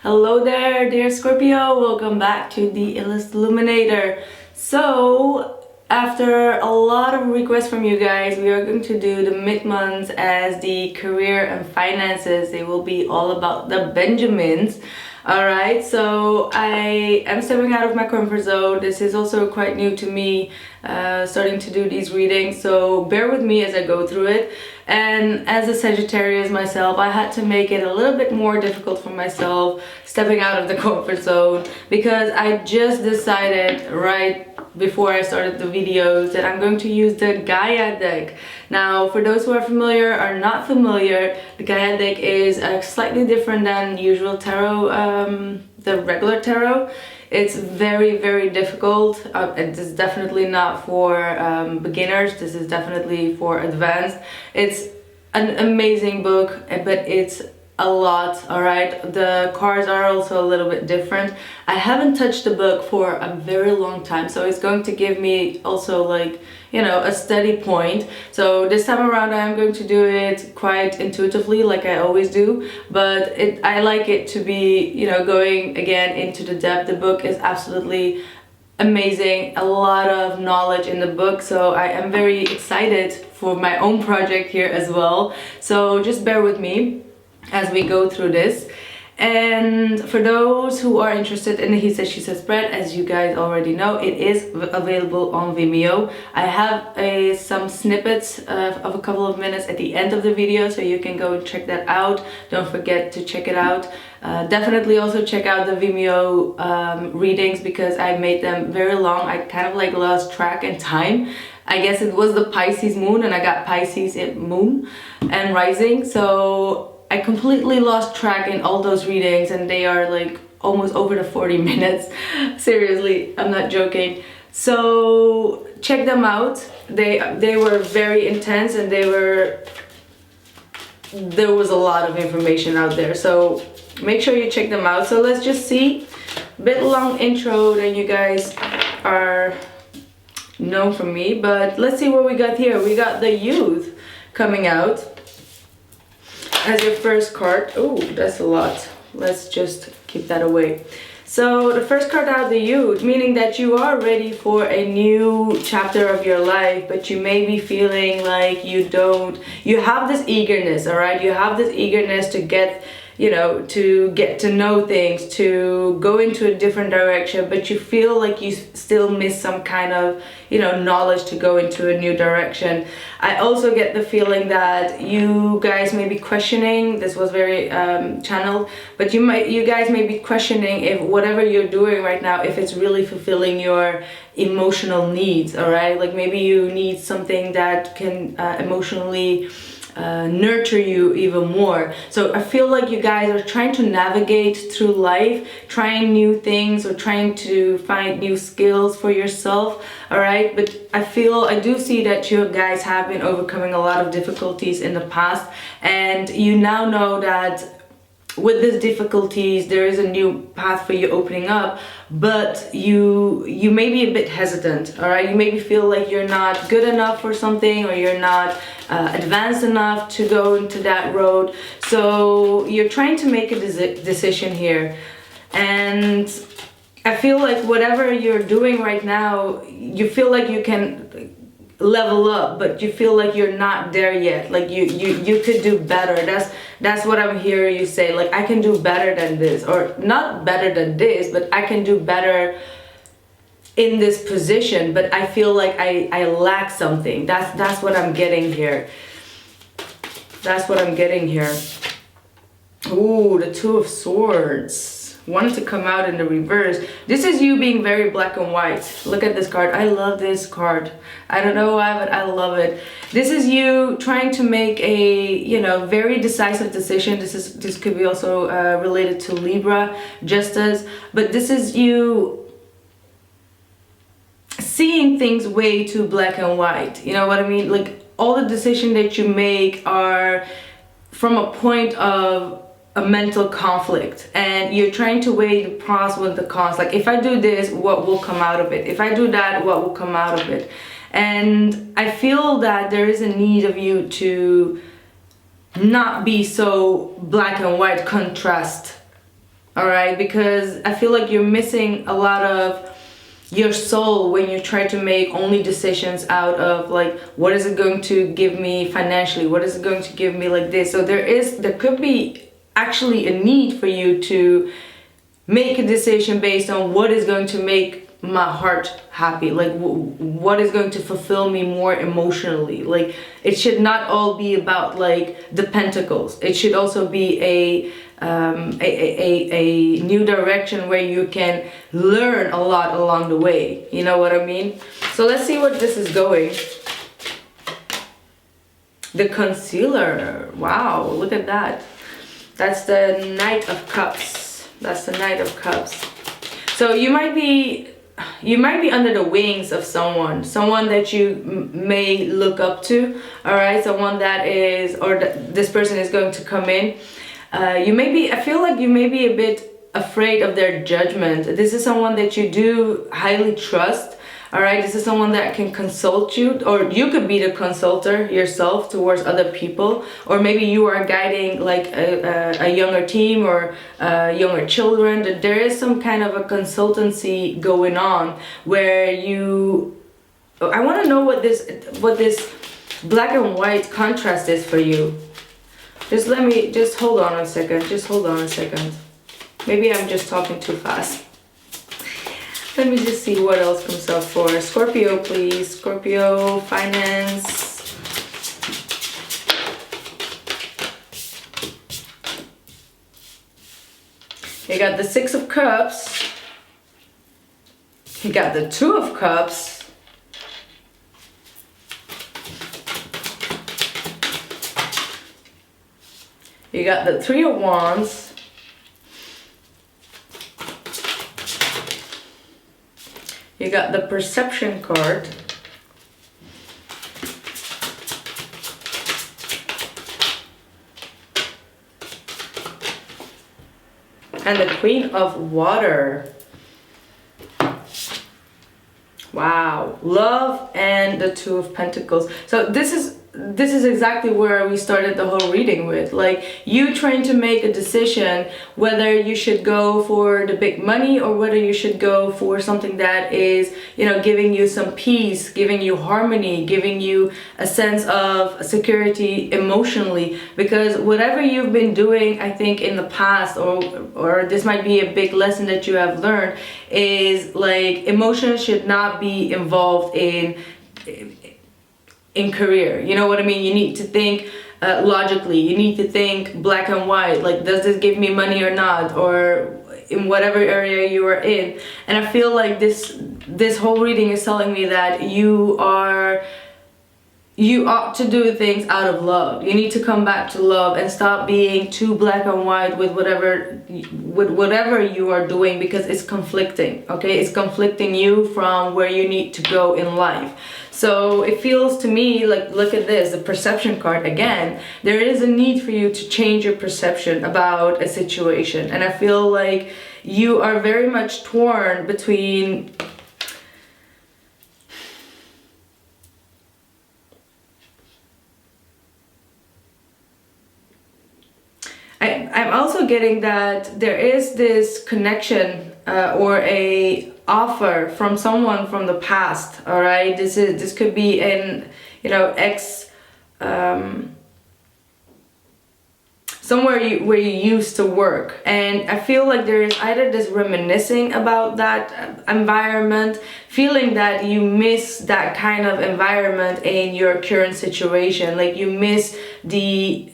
Hello there, dear Scorpio. Welcome back to the illest illuminator. So, after a lot of requests from you guys, we are going to do the mid-months as the career and finances. They will be all about the Benjamins. Alright, so I am stepping out of my comfort zone. This is also quite new to me, starting to do these readings, so bear with me as I go through it. And as a Sagittarius myself, I had to make it a little bit more difficult for myself, stepping out of the comfort zone, because I just decided right before I started the videos that I'm going to use the Gaia deck. Now, for those who are familiar or not familiar, the Gaia deck is slightly different than usual tarot, the regular tarot. It's very difficult. It is definitely not for beginners. This is definitely for advanced. It's an amazing book, but it's a lot. All right, the cards are also a little bit different. I haven't touched the book for a very long time, so it's going to give me also, like, you know, a steady point. So this time around I'm going to do it quite intuitively, like I always do, but I like it to be, you know, going again into the depth. The book is absolutely amazing, a lot of knowledge in the book, so I am very excited for my own project here as well. So just bear with me as we go through this. And for those who are interested in the He Said She Said spread, as you guys already know, it is available on Vimeo. I have some snippets of a couple of minutes at the end of the video, so you can go and check that out. Don't forget to check it out. Definitely also check out the Vimeo readings, because I made them very long. I kind of like lost track in time. I guess it was the Pisces moon, and I got Pisces in moon and rising, so I completely lost track in all those readings, and they are like almost over the 40 minutes. Seriously, I'm not joking. So check them out. They were very intense, and there was a lot of information out there, so make sure you check them out. So let's just see. Bit long intro than you guys are known from me, but let's see what we got here. We got the Youth coming out as your first card. Oh, that's a lot. Let's just keep that away. So the first card out, the Youth, meaning that you are ready for a new chapter of your life, but you may be feeling like you have this eagerness, all right? You have this eagerness to get, you know, to get to know things, to go into a different direction, but you feel like you still miss some kind of, you know, knowledge to go into a new direction. I also get the feeling that you guys may be questioning, this was very channeled, but you guys may be questioning if whatever you're doing right now, if it's really fulfilling your emotional needs, all right? Like maybe you need something that can emotionally nurture you even more. So I feel like you guys are trying to navigate through life, trying new things or trying to find new skills for yourself, all right? But I do see that you guys have been overcoming a lot of difficulties in the past, and you now know that with these difficulties there is a new path for you opening up, but you may be a bit hesitant, all right? You maybe feel like you're not good enough for something, or you're not advanced enough to go into that road. So you're trying to make a decision here, and I feel like whatever you're doing right now, you feel like you can level up, but you feel like you're not there yet. Like you could do better. That's what I'm hearing you say. Like, I can do better than this, or not better than this, but I can do better in this position, but I feel like I lack something. That's what I'm getting here. That's what I'm getting here. Ooh, the Two of Swords wanted to come out in the reverse. This is you being very black and white. Look at this card. I love this card. I don't know why, but I love it. This is you trying to make a, you know, very decisive decision. This could be also related to Libra, Justice, but this is you seeing things way too black and white. You know what I mean? Like, all the decisions that you make are from a point of a mental conflict, and you're trying to weigh the pros with the cons. Like, if I do this, what will come out of it? If I do that, what will come out of it? And I feel that there is a need of you to not be so black and white contrast all right? Because I feel like you're missing a lot of your soul when you try to make only decisions out of like, what is it going to give me financially? What is it going to give me like this? So there could be actually a need for you to make a decision based on what is going to make my heart happy, like what is going to fulfill me more emotionally. Like, it should not all be about like the pentacles. It should also be a new direction where you can learn a lot along the way. You know what I mean? So let's see what this is going. The concealer. Wow, look at that. That's the Knight of Cups. That's the Knight of Cups. So you might be under the wings of someone that you may look up to, all right? Someone that is, or this person is going to come in. I feel like you may be a bit afraid of their judgment. This is someone that you do highly trust, all right? This is someone that can consult you, or you could be the consultor yourself towards other people, or maybe you are guiding like a younger team or younger children. There is some kind of a consultancy going on where I want to know what this black and white contrast is for you. Just hold on a second. Maybe I'm just talking too fast. Let me just see what else comes up for Scorpio, please. Scorpio, finance. You got the Six of Cups. You got the Two of Cups. You got the Three of Wands. You got the Perception card. And the Queen of Water. Wow. Love and the Two of Pentacles. So this is exactly where we started the whole reading with, like, you trying to make a decision whether you should go for the big money or whether you should go for something that is, you know, giving you some peace, giving you harmony, giving you a sense of security emotionally. Because whatever you've been doing, I think in the past, or this might be a big lesson that you have learned, is like emotions should not be involved in career. You know what I mean? You need to think logically. You need to think black and white. Like, does this give me money or not? Or in whatever area you are in. And I feel like this whole reading is telling me that you ought to do things out of love. You need to come back to love and stop being too black and white with whatever you are doing, because it's conflicting, okay? It's conflicting you from where you need to go in life. So it feels to me like, look at this, the Perception card again. There is a need for you to change your perception about a situation. And I feel like you are very much torn between I'm also getting that there is this connection or a offer from someone from the past, all right? This could be an, you know, somewhere where you used to work. And I feel like there is either this reminiscing about that environment, feeling that you miss that kind of environment in your current situation, like you miss the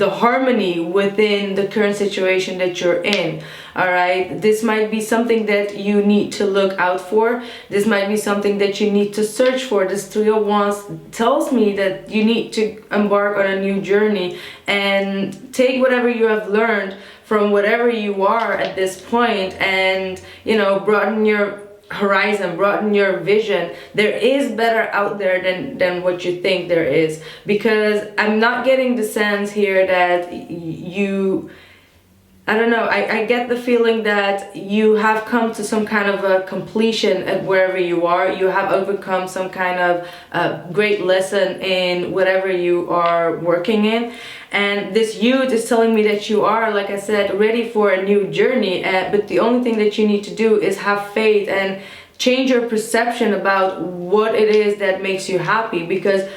harmony within the current situation that you're in. All right, this might be something that you need to look out for. This might be something that you need to search for. This Three of Wands tells me that you need to embark on a new journey and take whatever you have learned from whatever you are at this point, and, you know, broaden your horizon, broaden your vision. There is better out there than what you think there is, because I'm not getting the sense here that you I don't know, I get the feeling that you have come to some kind of a completion at wherever you are. You have overcome some kind of great lesson in whatever you are working in. And this youth is telling me that you are, like I said, ready for a new journey. But the only thing that you need to do is have faith and change your perception about what it is that makes you happy. Because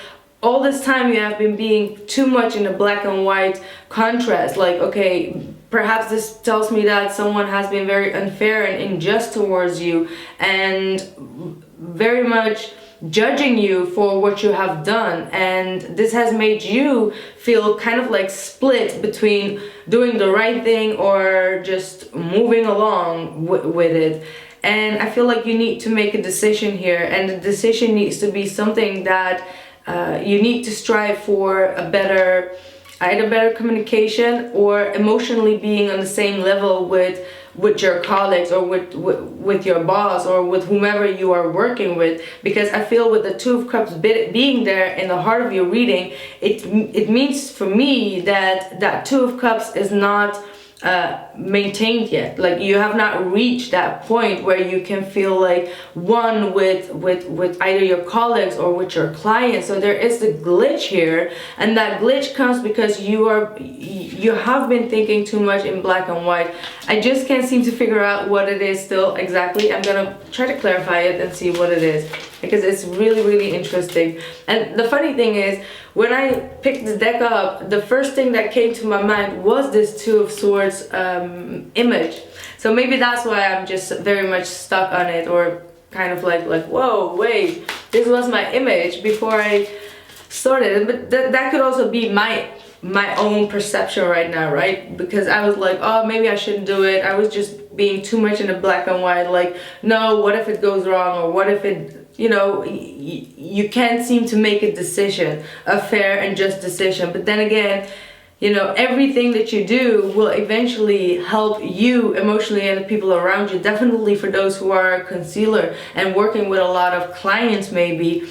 all this time you have been being too much in a black and white contrast. Like, okay, perhaps this tells me that someone has been very unfair and unjust towards you and very much judging you for what you have done, and this has made you feel kind of like split between doing the right thing or just moving along with it. And I feel like you need to make a decision here, and the decision needs to be something that you need to strive for a better, either better communication or emotionally being on the same level with your colleagues or with your boss or with whomever you are working with. Because I feel with the Two of Cups being there in the heart of your reading, it means for me that that Two of Cups is not maintained yet. Like, you have not reached that point where you can feel like one with either your colleagues or with your clients. So there is a glitch here, and that glitch comes because you have been thinking too much in black and white. I just can't seem to figure out what it is still exactly. I'm gonna try to clarify it and see what it is, because it's really interesting. And the funny thing is, when I picked the deck up, the first thing that came to my mind was this Two of Swords image. So maybe that's why I'm just very much stuck on it, or kind of like whoa, wait, this was my image before I started. But that could also be my own perception right now, right? Because I was like, oh, maybe I shouldn't do it. I was just being too much in the black and white, like, no, what if it goes wrong, or what if it, you know, you can't seem to make a decision, a fair and just decision. But then again, you know, everything that you do will eventually help you emotionally and the people around you. Definitely for those who are a concealer and working with a lot of clients, maybe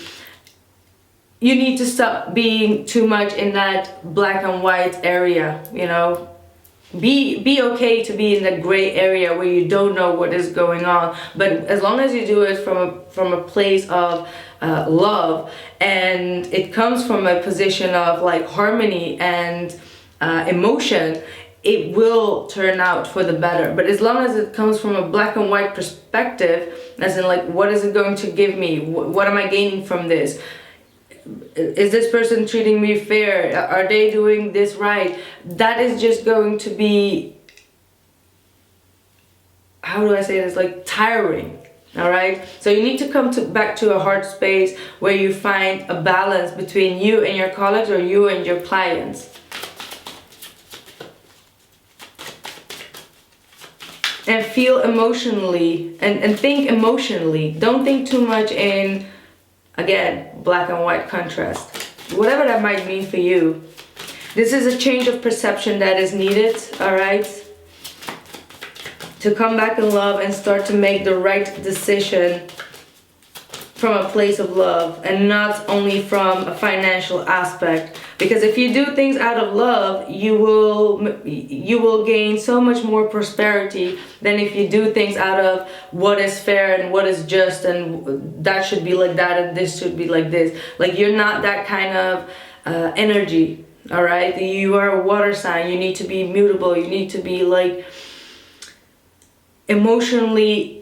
you need to stop being too much in that black and white area. You know, be okay to be in the gray area where you don't know what is going on, but as long as you do it from a place of love, and it comes from a position of like harmony and emotion, it will turn out for the better. But as long as it comes from a black and white perspective, as in like, what is it going to give me, what am I gaining from this, is this person treating me fair, are they doing this right, that is just going to be, how do I say this, like tiring. All right, so you need to come back to a heart space where you find a balance between you and your colleagues, or you and your clients. And feel emotionally and think emotionally. Don't think too much in, again, black and white contrast. Whatever that might mean for you. This is a change of perception that is needed, all right? To come back in love and start to make the right decision from a place of love, and not only from a financial aspect. Because if you do things out of love, you will gain so much more prosperity than if you do things out of what is fair and what is just, and that should be like that and this should be like this. Like, you're not that kind of energy, all right? You are a water sign. You need to be mutable. You need to be like emotionally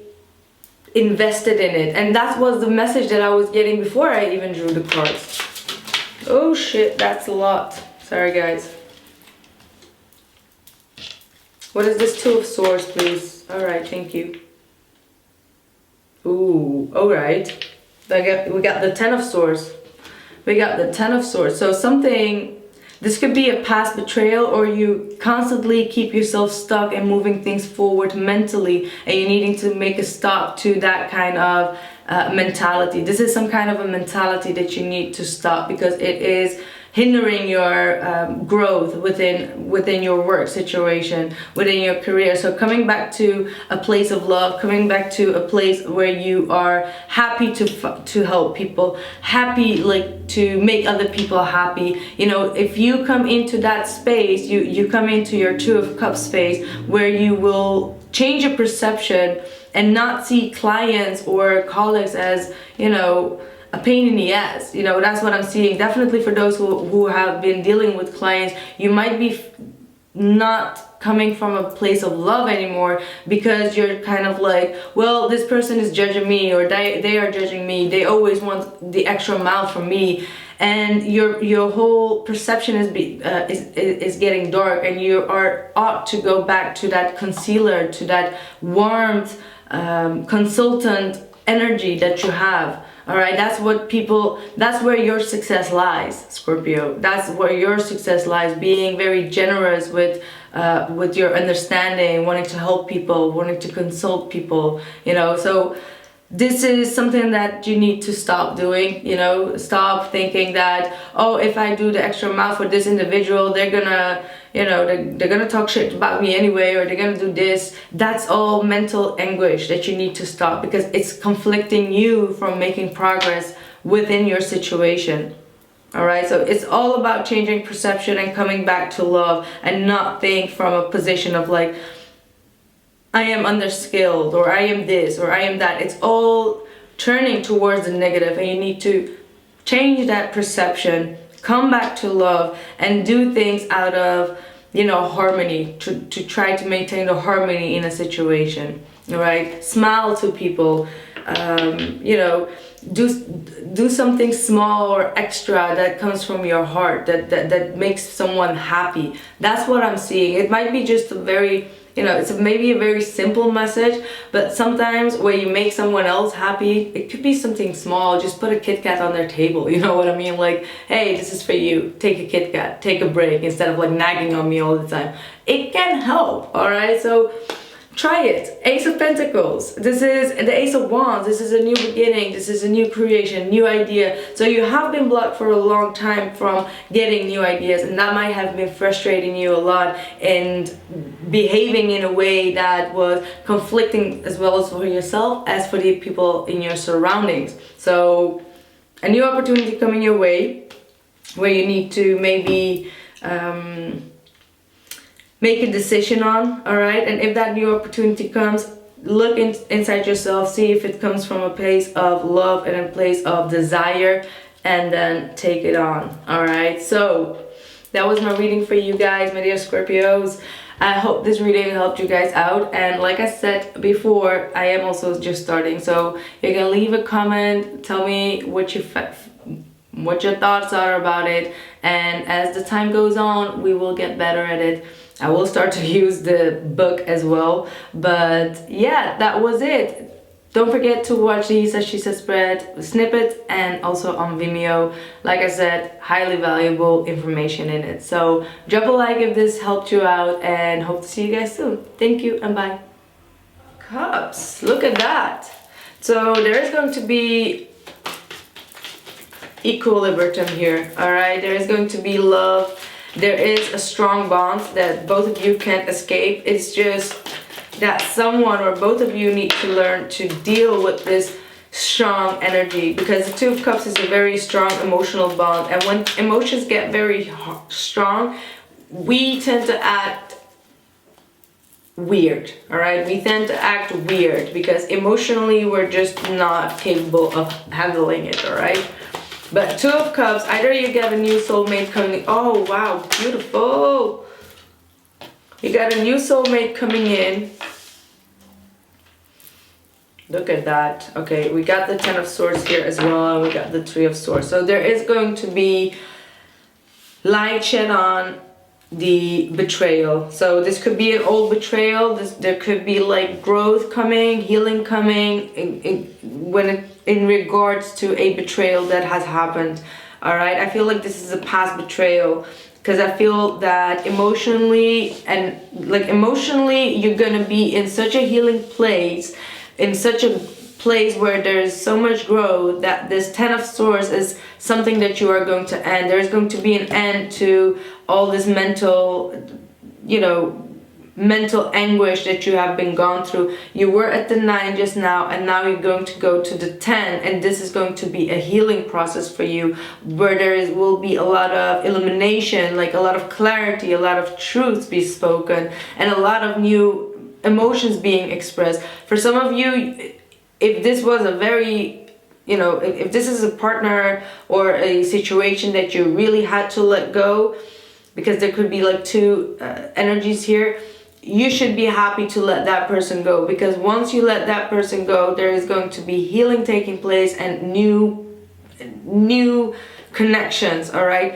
invested in it. And that was the message that I was getting before I even drew the cards. Oh shit, that's a lot. Sorry guys. What is this Two of Swords, please? Alright, thank you. Ooh, alright. We got the Ten of Swords. We got the Ten of Swords. So something, this could be a past betrayal, or you constantly keep yourself stuck and moving things forward mentally, and you're needing to make a stop to that kind of mentality. This is some kind of a mentality that you need to stop, because it is hindering your growth within your work situation, within your career. So coming back to a place of love, coming back to a place where you are happy to help people, happy like to make other people happy. You know, if you come into that space, you come into your Two of Cups space where you will change your perception and not see clients or colleagues as, you know, a pain in the ass. You know, that's what I'm seeing. Definitely for those who have been dealing with clients, you might be not coming from a place of love anymore, because you're kind of like, well, this person is judging me, or they are judging me, they always want the extra mile from me, and your whole perception is getting dark, and you ought to go back to that concealer, to that warmth, consultant energy that you have. All right, that's where your success lies, Scorpio. That's where your success lies, being very generous with your understanding, wanting to help people, wanting to consult people, you know. So this is something that you need to stop doing, you know. Stop thinking that, oh, if I do the extra mile for this individual, they're gonna, you know, they're gonna talk shit about me anyway, or they're gonna do this. That's all mental anguish that you need to stop, because it's conflicting you from making progress within your situation. All right, so it's all about changing perception and coming back to love, and not think from a position of like, I am underskilled, or I am this, or I am that. It's all turning towards the negative, and you need to change that perception, come back to love, and do things out of, you know, harmony, to try to maintain the harmony in a situation. All right, smile to people, you know, do something small or extra that comes from your heart, that makes someone happy. That's what I'm seeing. It might be just a very, you know, it's maybe a very simple message, but sometimes when you make someone else happy, it could be something small. Just put a Kit Kat on their table, you know what I mean? Like, hey, this is for you. Take a Kit Kat, take a break, instead of like nagging on me all the time. It can help, all right? So try it. Ace of Pentacles. This is the Ace of Wands. This is a new beginning. This is a new creation, new idea. So you have been blocked for a long time from getting new ideas, and that might have been frustrating you a lot, and behaving in a way that was conflicting, as well as for yourself as for the people in your surroundings. So a new opportunity coming your way, where you need to maybe make a decision on, all right? And if that new opportunity comes, look inside yourself, see if it comes from a place of love and a place of desire, and then take it on, all right? So that was my reading for you guys, my dear Scorpios. I hope this reading helped you guys out, and like I said before, I am also just starting, so you can leave a comment, tell me what your thoughts are about it, and as the time goes on, we will get better at it. I will start to use the book as well. But yeah, that was it. Don't forget to watch the He Said She Said snippet, and also on Vimeo. Like I said, highly valuable information in it. So drop a like if this helped you out, and hope to see you guys soon. Thank you and bye. Cups, look at that. So there is going to be equilibrium here, all right? There is going to be love. There is a strong bond that both of you can't escape. It's just that someone or both of you need to learn to deal with this strong energy, because the Two of Cups is a very strong emotional bond, and when emotions get very strong, we tend to act weird, all right? We tend to act weird because emotionally we're just not capable of handling it, all right? But Two of Cups, either you get a new soulmate coming. Oh wow, beautiful. You got a new soulmate coming in. Look at that. Okay, we got the Ten of Swords here as well, and we got the Three of Swords. So there is going to be light shed on the betrayal. So this could be an old betrayal. There could be like growth coming, healing coming in regards to a betrayal that has happened. All right, I feel like this is a past betrayal, because I feel that emotionally you're gonna be in such a healing place, in such a place where there's so much growth that this 10 of Swords is something that you are going to end. There's going to be an end to all this mental, you know, mental anguish that you have been gone through. You were at the 9 just now, and now you're going to go to the 10, and this is going to be a healing process for you, where will be a lot of illumination, like a lot of clarity, a lot of truth be spoken, and a lot of new emotions being expressed. For some of you, if this was a very, you know, if this is a partner or a situation that you really had to let go, because there could be like two energies here, you should be happy to let that person go, because once you let that person go, there is going to be healing taking place and new connections, all right?